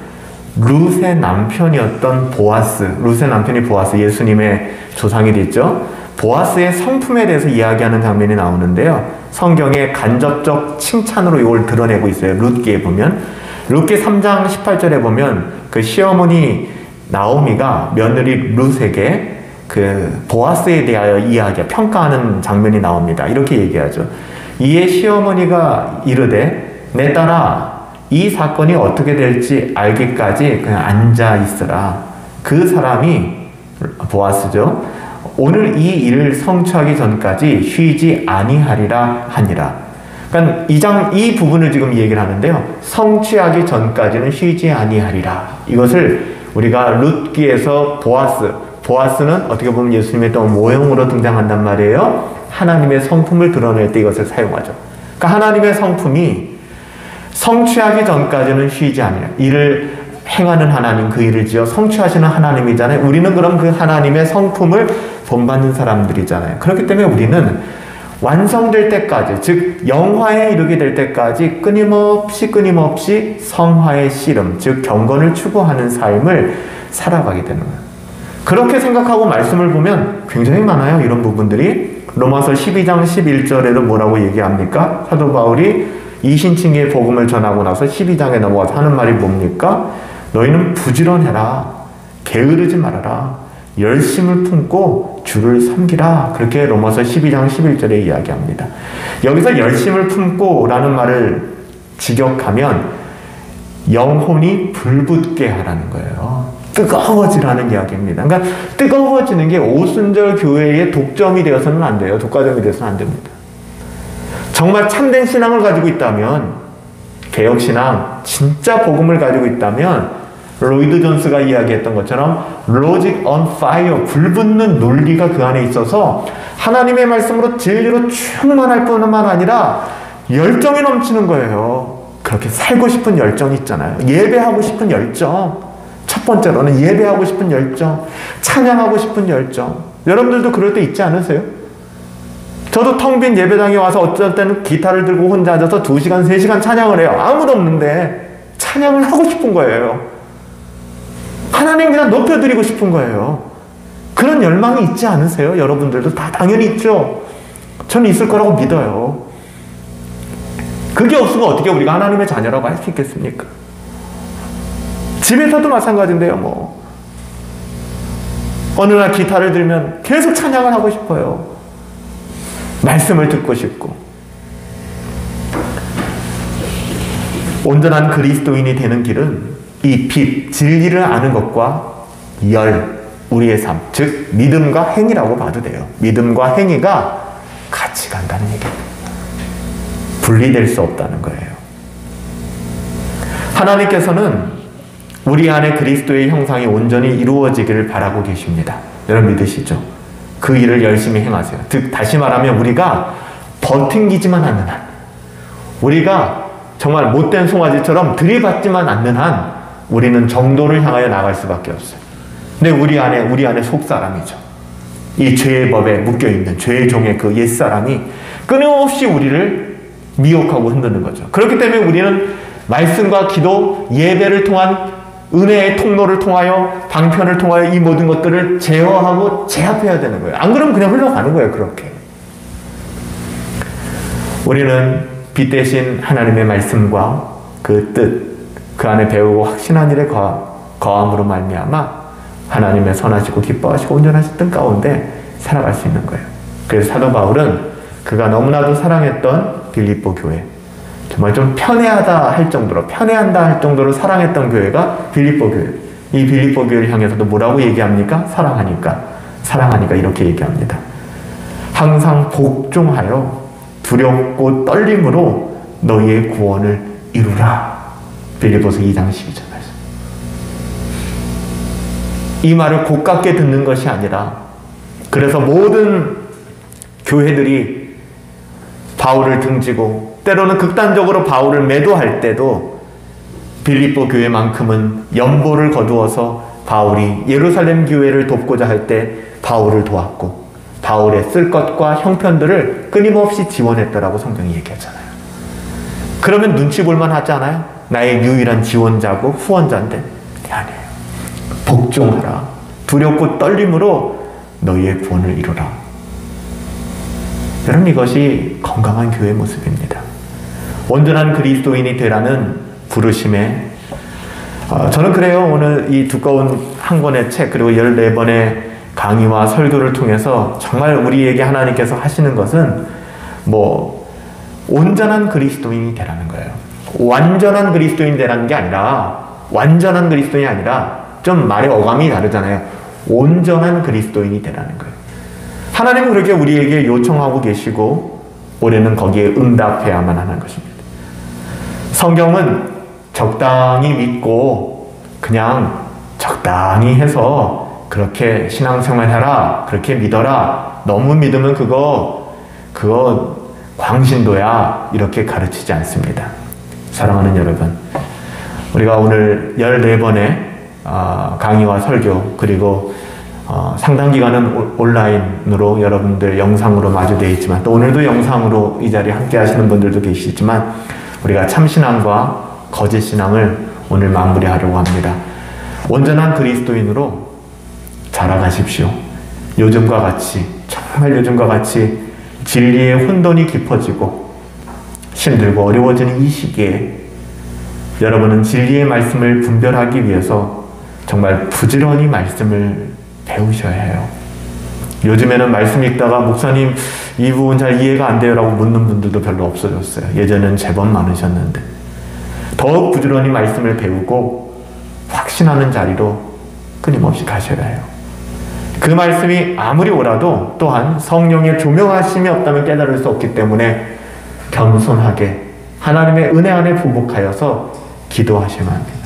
룻의 남편이었던 보아스, 룻의 남편이 보아스, 예수님의 조상이 됐죠. 보아스의 성품에 대해서 이야기하는 장면이 나오는데요. 성경의 간접적 칭찬으로 이걸 드러내고 있어요. 룻기에 보면. 룻기 3장 18절에 보면 그 시어머니 나오미가 며느리 룻에게 그 보아스에 대하여 평가하는 장면이 나옵니다. 이렇게 얘기하죠. 이에 시어머니가 이르되 내 딸아 이 사건이 어떻게 될지 알기까지 그냥 앉아 있으라. 그 사람이 보아스죠. 오늘 이 일을 성취하기 전까지 쉬지 아니하리라 하니라. 그러니까 이 부분을 지금 얘기를 하는데요. 성취하기 전까지는 쉬지 아니하리라. 이것을 우리가 룻기에서 보아스는 어떻게 보면 예수님의 또 모형으로 등장한단 말이에요. 하나님의 성품을 드러낼 때 이것을 사용하죠. 그러니까 하나님의 성품이 성취하기 전까지는 쉬지 아니라 일을 행하는 하나님, 그 일을 지어 성취하시는 하나님이잖아요. 우리는 그럼 그 하나님의 성품을 본받는 사람들이잖아요. 그렇기 때문에 우리는 완성될 때까지, 즉 영화에 이르게 될 때까지 끊임없이 성화의 씨름, 즉 경건을 추구하는 삶을 살아가게 되는 거예요. 그렇게 생각하고 말씀을 보면 굉장히 많아요. 이런 부분들이. 로마서 12장 11절에도 뭐라고 얘기합니까? 사도 바울이 이신칭의 복음을 전하고 나서 12장에 넘어가서 하는 말이 뭡니까? 너희는 부지런해라. 게으르지 말아라. 열심을 품고 주를 섬기라. 그렇게 로마서 12장 11절에 이야기합니다. 여기서 열심을 품고 라는 말을 직역하면 영혼이 불붙게 하라는 거예요. 뜨거워지라는 이야기입니다. 그러니까 뜨거워지는 게 오순절 교회의 독점이 되어서는 안 돼요. 독과점이 되어서는 안 됩니다. 정말 참된 신앙을 가지고 있다면, 개혁신앙, 진짜 복음을 가지고 있다면 로이드 존스가 이야기했던 것처럼 Logic on fire, 불붙는 논리가 그 안에 있어서 하나님의 말씀으로 진리로 충만할 뿐만 아니라 열정이 넘치는 거예요. 그렇게 살고 싶은 열정이 있잖아요. 예배하고 싶은 열정. 첫 번째로는 예배하고 싶은 열정, 찬양하고 싶은 열정. 여러분들도 그럴 때 있지 않으세요? 저도 텅 빈 예배당에 와서 어쩔 때는 기타를 들고 혼자 앉아서 2시간, 3시간 찬양을 해요. 아무도 없는데 찬양을 하고 싶은 거예요. 하나님 그냥 높여드리고 싶은 거예요. 그런 열망이 있지 않으세요? 여러분들도 다 당연히 있죠. 저는 있을 거라고 믿어요. 그게 없으면 어떻게 우리가 하나님의 자녀라고 할 수 있겠습니까? 집에서도 마찬가지인데요. 어느 날 기타를 들면 계속 찬양을 하고 싶어요. 말씀을 듣고 싶고. 온전한 그리스도인이 되는 길은 이 빛, 진리를 아는 것과 우리의 삶, 즉 믿음과 행위라고 봐도 돼요. 믿음과 행위가 같이 간다는 얘기예요. 분리될 수 없다는 거예요. 하나님께서는 우리 안에 그리스도의 형상이 온전히 이루어지기를 바라고 계십니다. 여러분 믿으시죠? 그 일을 열심히 행하세요. 즉 다시 말하면 우리가 버팅기지만 않는 한, 우리가 정말 못된 송아지처럼 들이받지만 않는 한 우리는 정도를 향하여 나갈 수밖에 없어요. 근데 우리 안에 속사람이죠. 이 죄의 법에 묶여있는 죄의 종의 그 옛사람이 끊임없이 우리를 미혹하고 흔드는 거죠. 그렇기 때문에 우리는 말씀과 기도, 예배를 통한 은혜의 통로를 통하여, 방편을 통하여 이 모든 것들을 제어하고 제압해야 되는 거예요. 안 그러면 그냥 흘러가는 거예요. 그렇게. 우리는 빛 대신 하나님의 말씀과 그 뜻, 그 안에 배우고 확신한 일에 거함으로 말미암아 하나님의 선하시고 기뻐하시고 온전하신 뜻 가운데 살아갈 수 있는 거예요. 그래서 사도 바울은 그가 너무나도 사랑했던 빌립보 교회, 정말 좀 편애한다 할 정도로 사랑했던 교회가 빌립보 교회. 이 빌립보 교회를 향해서도 뭐라고 얘기합니까? 사랑하니까 이렇게 얘기합니다. 항상 복종하여 두렵고 떨림으로 너희의 구원을 이루라. 빌립보서 2장 12절 말씀. 이 말을 고깝게 듣는 것이 아니라, 그래서 모든 교회들이 바울을 등지고 때로는 극단적으로 바울을 매도할 때도 빌립보 교회만큼은 연보를 거두어서 바울이 예루살렘 교회를 돕고자 할 때 바울을 도왔고 바울의 쓸 것과 형편들을 끊임없이 지원했더라고 성경이 얘기하잖아요. 그러면 눈치 볼만 하지 않아요? 나의 유일한 지원자고 후원자인데 아니에요. 복종하라. 두렵고 떨림으로 너희의 구원을 이루라. 여러분, 이것이 건강한 교회의 모습입니다. 온전한 그리스도인이 되라는 부르심에 저는 그래요. 오늘 이 두꺼운 한 권의 책 그리고 14번의 강의와 설교를 통해서 정말 우리에게 하나님께서 하시는 것은 온전한 그리스도인이 되라는 거예요. 완전한 그리스도인이 되라는 게 아니라, 완전한 그리스도인이 아니라 좀 말의 어감이 다르잖아요. 온전한 그리스도인이 되라는 거예요. 하나님은 그렇게 우리에게 요청하고 계시고 우리는 거기에 응답해야만 하는 것입니다. 성경은 적당히 믿고 그냥 적당히 해서 그렇게 신앙생활 해라, 그렇게 믿어라, 너무 믿으면 그거 광신도야, 이렇게 가르치지 않습니다. 사랑하는 여러분, 우리가 오늘 14번의 강의와 설교, 그리고 상당 기간은 온라인으로 여러분들 영상으로 마주되어 있지만, 또 오늘도 영상으로 이 자리에 함께 하시는 분들도 계시지만, 우리가 참신앙과 거짓신앙을 오늘 마무리하려고 합니다. 온전한 그리스도인으로 자라가십시오. 요즘과 같이, 정말 요즘과 같이 진리의 혼돈이 깊어지고 힘들고 어려워지는 이 시기에 여러분은 진리의 말씀을 분별하기 위해서 정말 부지런히 말씀을 배우셔야 해요. 요즘에는 말씀 읽다가 목사님 이 부분 잘 이해가 안 돼요 라고 묻는 분들도 별로 없어졌어요. 예전에는 제법 많으셨는데 더욱 부지런히 말씀을 배우고 확신하는 자리로 끊임없이 가셔야 해요. 그 말씀이 아무리 오라도 또한 성령의 조명하심이 없다면 깨달을 수 없기 때문에 겸손하게 하나님의 은혜 안에 부복하여서 기도하셔야만 합니다.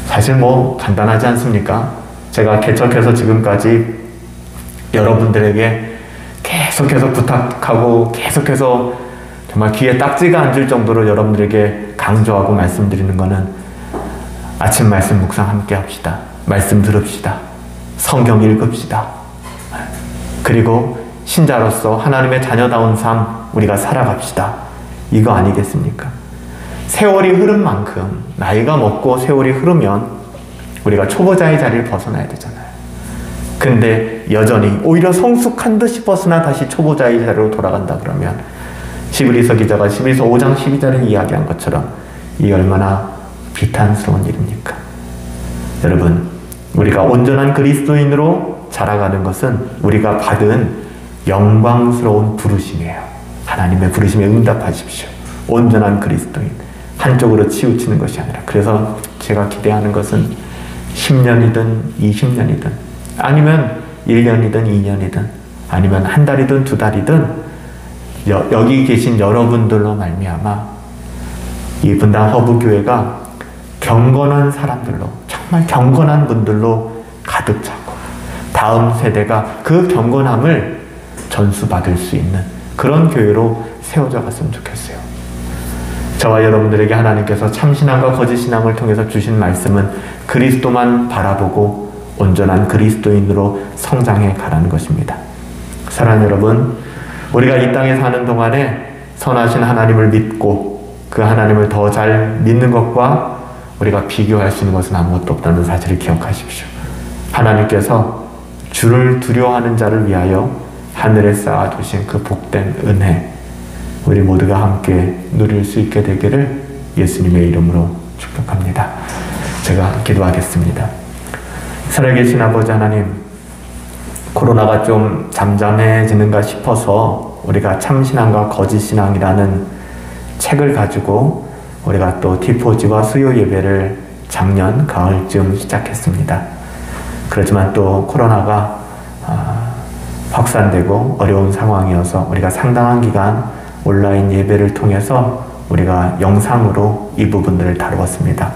사실 간단하지 않습니까? 제가 개척해서 지금까지 여러분들에게 계속해서 부탁하고 계속해서 정말 귀에 딱지가 앉을 정도로 여러분들에게 강조하고 말씀드리는 것은 아침 말씀 묵상 함께 합시다. 말씀 들읍시다. 성경 읽읍시다. 그리고 신자로서 하나님의 자녀다운 삶 우리가 살아갑시다. 이거 아니겠습니까? 세월이 흐른 만큼, 나이가 먹고 세월이 흐르면 우리가 초보자의 자리를 벗어나야 되잖아요. 근데 여전히 오히려 성숙한 듯 싶었으나 다시 초보자의 자리로 돌아간다 그러면 히브리서 기자가 히브리서 5장 12절에 이야기한 것처럼 이게 얼마나 비탄스러운 일입니까? 여러분, 우리가 온전한 그리스도인으로 자라가는 것은 우리가 받은 영광스러운 부르심이에요. 하나님의 부르심에 응답하십시오. 온전한 그리스도인, 한쪽으로 치우치는 것이 아니라. 그래서 제가 기대하는 것은 10년이든 20년이든 아니면 1년이든 2년이든 아니면 한 달이든 두 달이든 여기 계신 여러분들로 말미암아 이 분당 허브교회가 경건한 사람들로, 정말 경건한 분들로 가득 차고 다음 세대가 그 경건함을 전수받을 수 있는 그런 교회로 세워져 갔으면 좋겠어요. 저와 여러분들에게 하나님께서 참신앙과 거짓신앙을 통해서 주신 말씀은 그리스도만 바라보고 온전한 그리스도인으로 성장해 가라는 것입니다. 사랑하는 여러분, 우리가 이 땅에 사는 동안에 선하신 하나님을 믿고 그 하나님을 더 잘 믿는 것과 우리가 비교할 수 있는 것은 아무것도 없다는 사실을 기억하십시오. 하나님께서 주를 두려워하는 자를 위하여 하늘에 쌓아두신 그 복된 은혜, 우리 모두가 함께 누릴 수 있게 되기를 예수님의 이름으로 축복합니다. 제가 기도하겠습니다. 살아계신 아버지 하나님, 코로나가 좀 잠잠해지는가 싶어서 우리가 참신앙과 거짓신앙이라는 책을 가지고 우리가 또 T4G와 수요 예배를 작년 가을쯤 시작했습니다. 그렇지만 또 코로나가 확산되고 어려운 상황이어서 우리가 상당한 기간 온라인 예배를 통해서 우리가 영상으로 이 부분들을 다루었습니다.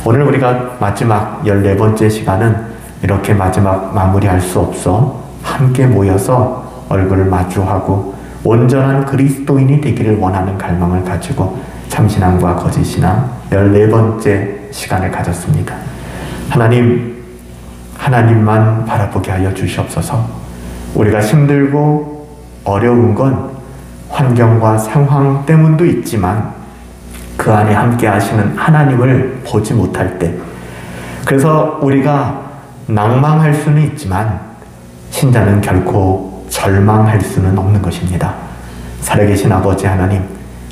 오늘 우리가 마지막 14번째 시간은 이렇게 마지막 마무리할 수 없어 함께 모여서 얼굴을 마주하고 온전한 그리스도인이 되기를 원하는 갈망을 가지고 참신앙과 거짓신앙 14번째 시간을 가졌습니다. 하나님만 바라보게 하여 주시옵소서. 우리가 힘들고 어려운 건 환경과 상황 때문도 있지만 그 안에 함께 하시는 하나님을 보지 못할 때, 그래서 우리가 낭망할 수는 있지만 신자는 결코 절망할 수는 없는 것입니다. 살아계신 아버지 하나님,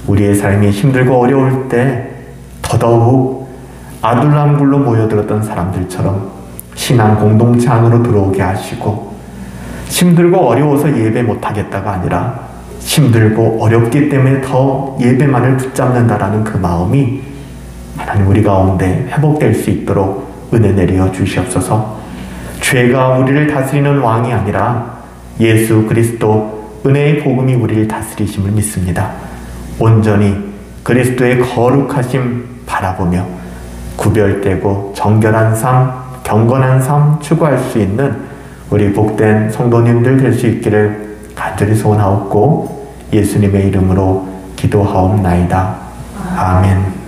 우리의 삶이 힘들고 어려울 때 더더욱 아둘람굴로 모여들었던 사람들처럼 신앙 공동체 안으로 들어오게 하시고, 힘들고 어려워서 예배 못하겠다가 아니라 힘들고 어렵기 때문에 더 예배만을 붙잡는다라는 그 마음이 하나님 우리 가운데 회복될 수 있도록 은혜 내려 주시옵소서. 죄가 우리를 다스리는 왕이 아니라 예수 그리스도 은혜의 복음이 우리를 다스리심을 믿습니다. 온전히 그리스도의 거룩하심 바라보며 구별되고 정결한 삶, 경건한 삶 추구할 수 있는 우리 복된 성도님들 될 수 있기를 간절히 소원하옵고 예수님의 이름으로 기도하옵나이다. 아멘.